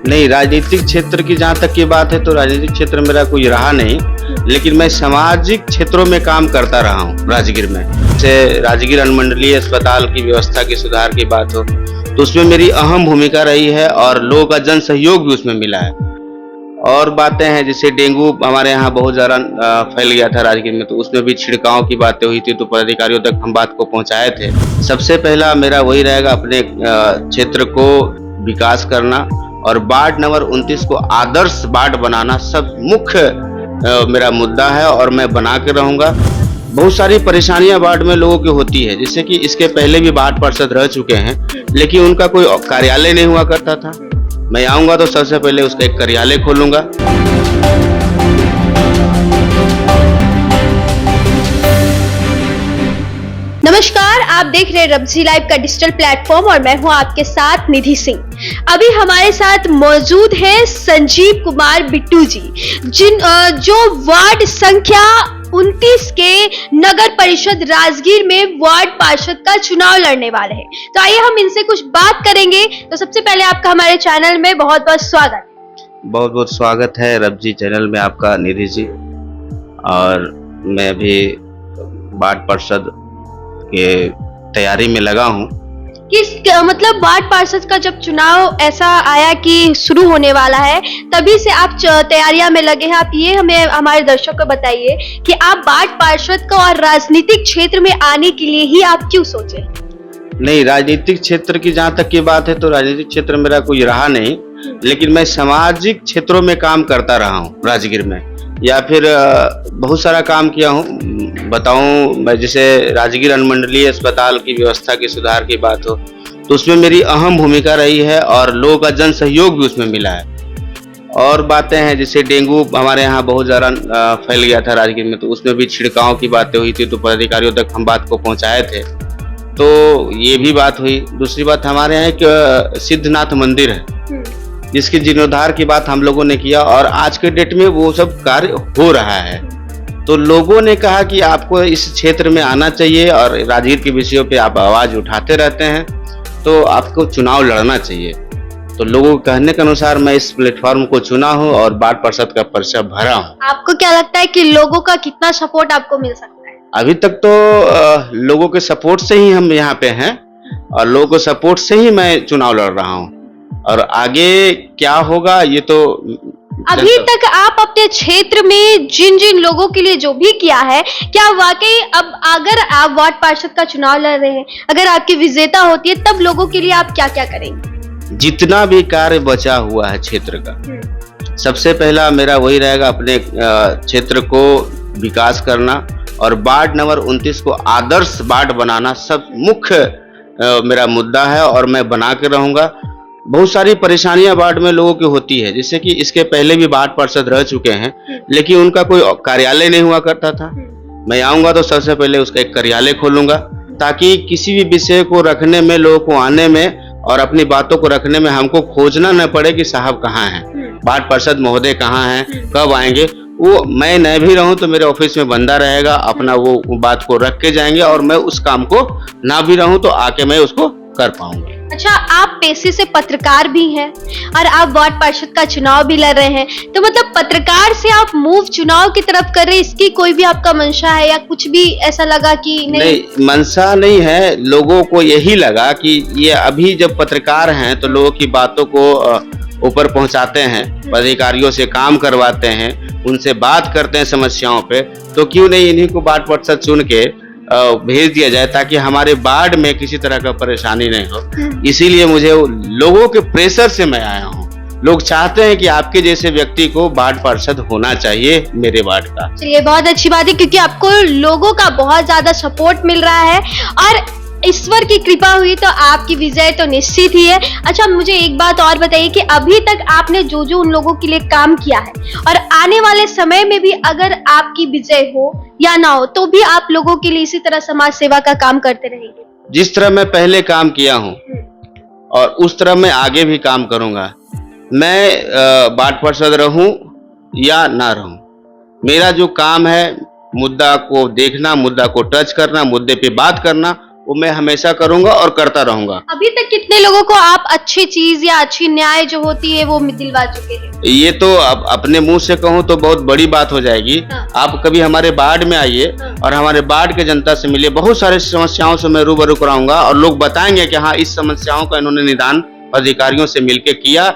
नहीं, राजनीतिक क्षेत्र की जहाँ तक की बात है तो राजनीतिक क्षेत्र मेरा कोई रहा नहीं, लेकिन मैं सामाजिक क्षेत्रों में काम करता रहा हूँ राजगीर में। जैसे राजगीर अनुमंडलीय अस्पताल की व्यवस्था की सुधार की बात हो तो उसमें मेरी अहम भूमिका रही है और लोगों का जन सहयोग भी उसमें मिला है। और बातें हैं जैसे डेंगू हमारे यहाँ बहुत ज़्यादा फैल गया था राजगीर में, तो उसमें भी छिड़काव की बातें हुई थी, तो पदाधिकारियों तक हम बात को पहुँचाए थे। सबसे पहला मेरा वही रहेगा, अपने क्षेत्र को विकास करना और वार्ड नंबर 29 को आदर्श वार्ड बनाना सब मुख्य मेरा मुद्दा है और मैं बना के रहूँगा। बहुत सारी परेशानियां वार्ड में लोगों की होती है, जैसे कि इसके पहले भी वार्ड पार्षद रह चुके हैं, लेकिन उनका कोई कार्यालय नहीं हुआ करता था। मैं आऊंगा तो सबसे पहले उसका एक कार्यालय खोलूंगा। नमस्कार, आप देख रहे हैं रब्जी लाइव का डिजिटल प्लेटफॉर्म और मैं हूं आपके साथ निधि सिंह। अभी हमारे साथ मौजूद है संजीव कुमार बिट्टू जी, जो वार्ड संख्या 29 के नगर परिषद राजगीर में वार्ड पार्षद का चुनाव लड़ने वाले हैं। तो आइए हम इनसे कुछ बात करेंगे। तो सबसे पहले आपका हमारे चैनल में बहुत बहुत स्वागत। बहुत बहुत स्वागत है रब्जी चैनल में आपका निधि जी। और मैं अभी वार्ड पार्षद के तैयारी में लगा हूँ। मतलब वार्ड पार्षद का जब चुनाव ऐसा आया कि शुरू होने वाला है, तभी से आप तैयारियां में लगे हैं। आप ये हमें हमारे दर्शकों को बताइए कि आप वार्ड पार्षद को और राजनीतिक क्षेत्र में आने के लिए ही आप क्यों सोचे? नहीं, राजनीतिक क्षेत्र की जहाँ तक की बात है तो राजनीतिक क्षेत्र मेरा कोई रहा नहीं, लेकिन मैं सामाजिक क्षेत्रों में काम करता रहा हूँ राजगीर में, या फिर बहुत सारा काम किया हूँ। बताऊँ मैं, जैसे राजगीर अनुमंडलीय अस्पताल की व्यवस्था की सुधार की बात हो तो उसमें मेरी अहम भूमिका रही है और लोगों का जन सहयोग भी उसमें मिला है। और बातें हैं जैसे डेंगू हमारे यहाँ बहुत ज़्यादा फैल गया था राजगीर में, तो उसमें भी छिड़काव की बातें हुई थी, तो पदाधिकारियों तक हम बात को पहुँचाए थे, तो ये भी बात हुई। दूसरी बात, हमारे यहाँ एक सिद्धनाथ मंदिर है जिसकी जीर्णोद्धार की बात हम लोगों ने किया और आज के डेट में वो सब कार्य हो रहा है। तो लोगों ने कहा कि आपको इस क्षेत्र में आना चाहिए और राजगीर के विषयों पे आप आवाज उठाते रहते हैं, तो आपको चुनाव लड़ना चाहिए। तो लोगों के कहने के अनुसार मैं इस प्लेटफॉर्म को चुना हूँ और वार्ड पार्षद का पर्चा भरा हूँ। आपको क्या लगता है कि लोगों का कितना सपोर्ट आपको मिल सकता है? अभी तक तो लोगों के सपोर्ट से ही हम यहाँ पे हैं और लोगों के सपोर्ट से ही मैं चुनाव लड़ रहा हूँ, और आगे क्या होगा ये तो अभी तक आप अपने क्षेत्र में जिन जिन लोगों के लिए जो भी किया है, क्या वाकई अब अगर आप वार्ड पार्षद का चुनाव लड़ रहे हैं, अगर आपकी विजेता होती है, तब लोगों के लिए आप क्या क्या करेंगे? जितना भी कार्य बचा हुआ है क्षेत्र का, सबसे पहला मेरा वही रहेगा, अपने क्षेत्र को विकास करना और वार्ड नंबर 29 को आदर्श वार्ड बनाना सब मुख्य मेरा मुद्दा है और मैं बना के रहूंगा। बहुत सारी परेशानियां वार्ड में लोगों की होती है, जैसे कि इसके पहले भी वार्ड पार्षद रह चुके हैं, लेकिन उनका कोई कार्यालय नहीं हुआ करता था। मैं आऊंगा तो सबसे पहले उसका एक कार्यालय खोलूंगा, ताकि किसी भी विषय को रखने में, लोगों को आने में और अपनी बातों को रखने में हमको खोजना न पड़े कि साहब कहाँ हैं, वार्ड पार्षद महोदय कहाँ हैं, कब आएंगे। वो मैं नहीं भी रहूं तो मेरे ऑफिस में बंदा रहेगा, अपना वो बात को रख के जाएंगे और मैं उस काम को ना भी रहूं तो आके मैं उसको कर पाऊंगा। अच्छा, आप पेशे से पत्रकार भी हैं और आप वार्ड पार्षद का चुनाव भी लड़ रहे हैं, तो मतलब पत्रकार से आप मूव चुनाव की तरफ कर रहे हैं, इसकी कोई भी आपका मंशा है या कुछ भी ऐसा लगा कि नहीं, मंशा नहीं है। लोगों को यही लगा कि ये अभी जब पत्रकार हैं तो लोगों की बातों को ऊपर पहुंचाते हैं, अधिकारियों से काम करवाते हैं, उनसे बात करते हैं समस्याओं पे, तो क्यों नहीं इन्हीं को वार्ड पार्षद चुन के भेज दिया जाए, ताकि हमारे वार्ड में किसी तरह का परेशानी नहीं हो। इसीलिए मुझे लोगों के प्रेशर से मैं आया हूँ। लोग चाहते हैं कि आपके जैसे व्यक्ति को वार्ड पार्षद होना चाहिए मेरे वार्ड का। चलिए, बहुत अच्छी बात है, क्योंकि आपको लोगों का बहुत ज्यादा सपोर्ट मिल रहा है और ईश्वर की कृपा हुई तो आपकी विजय तो निश्चित ही है। अच्छा, मुझे एक बात और बताइए कि अभी तक आपने जो जो उन लोगों के लिए काम किया है और आने वाले समय में भी अगर आपकी विजय हो या ना हो तो भी आप लोगों के लिए इसी तरह समाज सेवा का काम करते रहेंगे? जिस तरह मैं पहले काम किया हूँ और उस तरह मैं आगे भी काम करूंगा। मैं वार्ड पार्षद रहूं या ना रहूं, मेरा जो काम है मुद्दा को देखना, मुद्दा को टच करना, मुद्दे पे बात करना, वो मैं हमेशा करूंगा और करता रहूंगा। अभी तक कितने लोगों को आप अच्छी चीज या अच्छी न्याय जो होती है वो दिलवा चुके हैं? ये तो अब अपने मुंह से कहूँ तो बहुत बड़ी बात हो जाएगी। हाँ। आप कभी हमारे वार्ड में आइए हाँ। और हमारे वार्ड के जनता से मिलिए, बहुत सारी समस्याओं से मैं रूबरू कराऊंगा और लोग बताएंगे कि हाँ, इस समस्याओं का इन्होंने निदान अधिकारियों से मिलकर किया।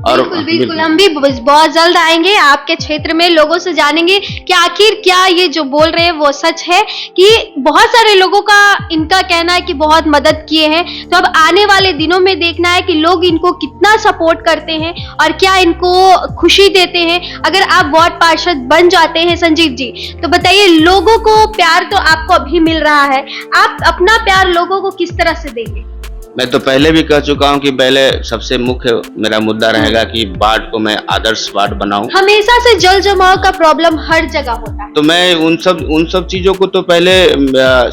और बिल्कुल हम भी बहुत जल्द आएंगे आपके क्षेत्र में, लोगों से जानेंगे कि आखिर क्या ये जो बोल रहे हैं वो सच है, कि बहुत सारे लोगों का इनका कहना है कि बहुत मदद किए हैं। तो अब आने वाले दिनों में देखना है कि लोग इनको कितना सपोर्ट करते हैं और क्या इनको खुशी देते हैं। अगर आप वार्ड पार्षद बन जाते हैं संजीव जी, तो बताइए, लोगों को प्यार तो आपको अभी मिल रहा है, आप अपना प्यार लोगों को किस तरह से देंगे? मैं तो पहले भी कह चुका हूं कि पहले सबसे मुख्य मेरा मुद्दा रहेगा कि वार्ड को मैं आदर्श वार्ड बनाऊं। हमेशा से जल जमाव का प्रॉब्लम हर जगह होता है, तो मैं उन सब चीजों को तो पहले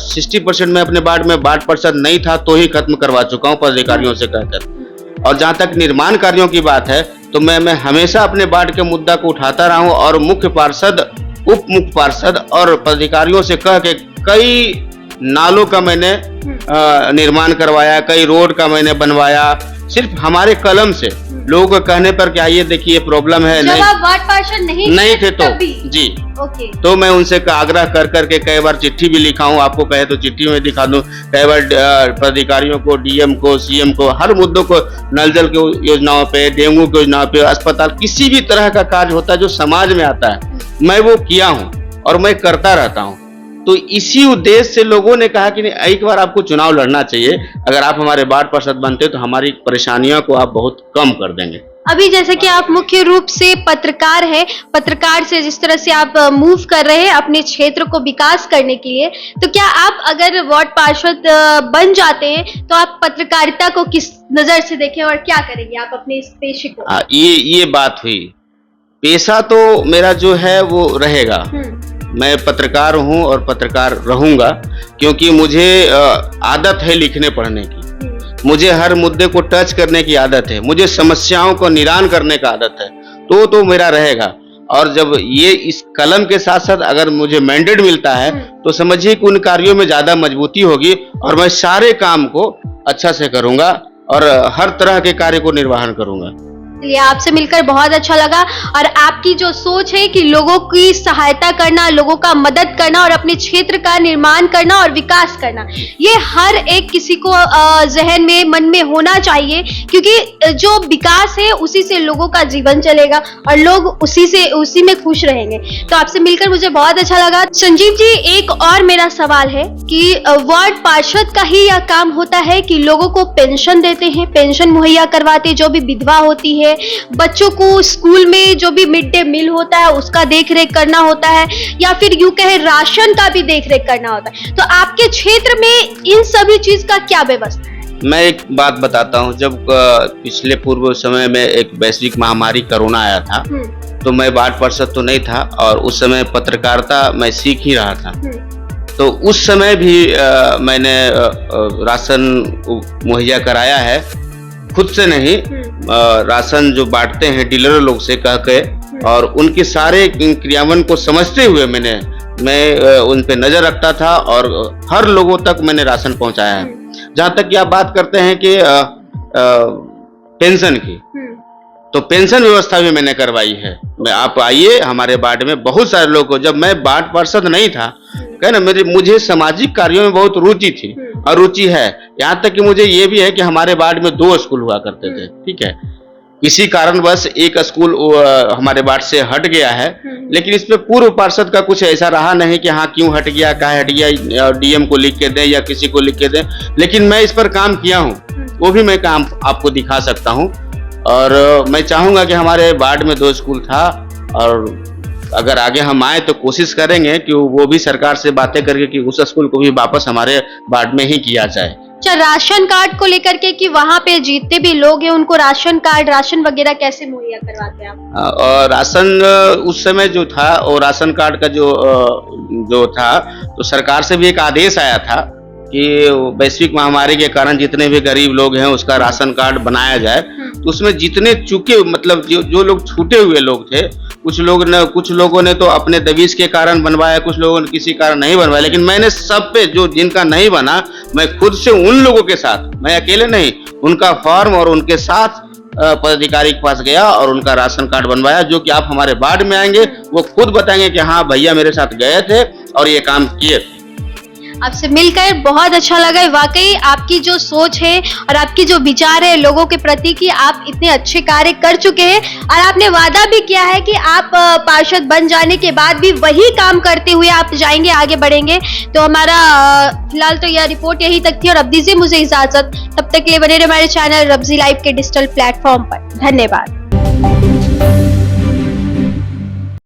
60% में अपने वार्ड में वार्ड पार्षद नहीं था तो ही खत्म करवा चुका हूं पदाधिकारियों से कहकर। और जहां तक निर्माण कार्यों की बात है तो मैं हमेशा अपने वार्ड के मुद्दा को उठाता रहा हूं और मुख्य पार्षद, उप मुख्य पार्षद और पदाधिकारियों से कह के कई नालों का मैंने निर्माण करवाया, कई रोड का मैंने बनवाया, सिर्फ हमारे कलम से। लोगों के कहने पर कि आइए देखिए प्रॉब्लम है। जब आप वार्ड पार्षद नहीं थे तो जी, ओके, तो मैं उनसे आग्रह कर करके कई बार चिट्ठी भी लिखा हूँ, आपको कहे तो चिट्ठी में दिखा दूं। कई बार पदाधिकारियों को, डीएम को, सीएम को, हर मुद्दों को, नल जल की योजनाओं पे, डेंगू की योजनाओं पे, अस्पताल, किसी भी तरह का कार्य होता है जो समाज में आता है, मैं वो किया हूँ और मैं करता रहता हूँ। तो इसी उद्देश्य से लोगों ने कहा कि नहीं, एक बार आपको चुनाव लड़ना चाहिए, अगर आप हमारे वार्ड पार्षद बनते तो हमारी परेशानियों को आप बहुत कम कर देंगे। अभी जैसे कि आप मुख्य रूप से पत्रकार हैं, पत्रकार से जिस तरह से आप मूव कर रहे हैं अपने क्षेत्र को विकास करने के लिए, तो क्या आप अगर वार्ड पार्षद बन जाते हैं तो आप पत्रकारिता को किस नजर से देखें और क्या करेंगे आप अपने इस पेशे को? ये बात हुई। पेशा तो मेरा जो है वो रहेगा, मैं पत्रकार हूं और पत्रकार रहूंगा, क्योंकि मुझे आदत है लिखने पढ़ने की, मुझे हर मुद्दे को टच करने की आदत है, मुझे समस्याओं को निदान करने का आदत है, तो मेरा रहेगा। और जब ये इस कलम के साथ साथ अगर मुझे मैंडेट मिलता है तो समझिए कि उन कार्यों में ज्यादा मजबूती होगी और मैं सारे काम को अच्छा से करूंगा और हर तरह के कार्य को निर्वहन करूंगा। चलिए, आपसे मिलकर बहुत अच्छा लगा और आपकी जो सोच है कि लोगों की सहायता करना, लोगों का मदद करना और अपने क्षेत्र का निर्माण करना और विकास करना, ये हर एक किसी को जहन में, मन में होना चाहिए, क्योंकि जो विकास है उसी से लोगों का जीवन चलेगा और लोग उसी में खुश रहेंगे। तो आपसे मिलकर मुझे बहुत अच्छा लगा। संजीव जी, एक और मेरा सवाल है कि वार्ड पार्षद का ही यह काम होता है कि लोगों को पेंशन देते हैं, पेंशन मुहैया करवाते, जो भी विधवा होती है, बच्चों को स्कूल में जो भी मिड डे मील होता है उसका देखरेख करना होता है, या फिर यूं कहे राशन का भी देखरेख करना होता है, तो आपके क्षेत्र में इन सभी चीज का क्या व्यवस्था है? मैं एक बात बताता हूं, जब पिछले पूर्व समय में एक वैश्विक महामारी कोरोना आया था तो मैं वार्ड पार्षद तो नहीं था और उस समय पत्रकारिता मैं सीख ही रहा था। तो उस समय भी मैंने राशन मुहैया कराया है, खुद से नहीं, राशन जो बांटते हैं डीलर लोग से कह के, और उनके सारे क्रियान्वयन को समझते हुए मैं उन पे नजर रखता था और हर लोगों तक मैंने राशन पहुंचाया है। जहां तक कि आप बात करते हैं कि पेंशन की, तो पेंशन व्यवस्था भी मैंने करवाई है। आप आइए हमारे वार्ड में, बहुत सारे लोग को, जब मैं वार्ड पार्षद नहीं था, कहे ना, मुझे सामाजिक कार्यों में बहुत रुचि थी और रुचि है। यहाँ तक कि मुझे ये भी है कि हमारे वार्ड में 2 स्कूल हुआ करते थे, ठीक है, इसी कारणवश एक स्कूल हमारे वार्ड से हट गया है, लेकिन इस पे पूर्व पार्षद का कुछ ऐसा रहा नहीं कि हाँ क्यों हट गया, कहाँ हट गया, डीएम को लिख के दें या किसी को लिख के दें, लेकिन मैं इस पर काम किया हूँ, वो भी मैं काम आपको दिखा सकता हूँ। और मैं चाहूंगा कि हमारे वार्ड में 2 स्कूल था और अगर आगे हम आए तो कोशिश करेंगे कि वो भी सरकार से बातें करके कि उस स्कूल को भी वापस हमारे वार्ड में ही किया जाए। अच्छा, राशन कार्ड को लेकर के कि वहाँ पे जितने भी लोग हैं उनको राशन कार्ड, राशन वगैरह कैसे मुहैया करवाते हैं आप? और राशन उस समय जो था, और राशन कार्ड का जो था, तो सरकार से भी एक आदेश आया था कि वैश्विक महामारी के कारण जितने भी गरीब लोग हैं उसका राशन कार्ड बनाया जाए। तो उसमें जितने चूके मतलब जो लोग छूटे हुए लोग थे, कुछ लोगों ने तो अपने दबिश के कारण बनवाया, कुछ लोगों ने किसी कारण नहीं बनवाया, लेकिन मैंने सब पे जो जिनका नहीं बना, मैं खुद से उन लोगों के साथ, मैं अकेले नहीं, उनका फॉर्म और उनके साथ पदाधिकारी के पास गया और उनका राशन कार्ड बनवाया। जो कि आप हमारे वार्ड में आएंगे वो खुद बताएंगे कि हाँ भैया मेरे साथ गए थे और ये काम किए थे। आपसे मिलकर बहुत अच्छा लगा। वाकई आपकी जो सोच है और आपकी जो विचार है लोगों के प्रति कि आप इतने अच्छे कार्य कर चुके हैं और आपने वादा भी किया है कि आप पार्षद बन जाने के बाद भी वही काम करते हुए आप जाएंगे, आगे बढ़ेंगे। तो हमारा फिलहाल तो यह रिपोर्ट यही तक थी और अब दीजिए मुझे इजाजत। तब तक के लिए बने रहे हमारे चैनल रब्जी लाइव के डिजिटल प्लेटफॉर्म पर। धन्यवाद।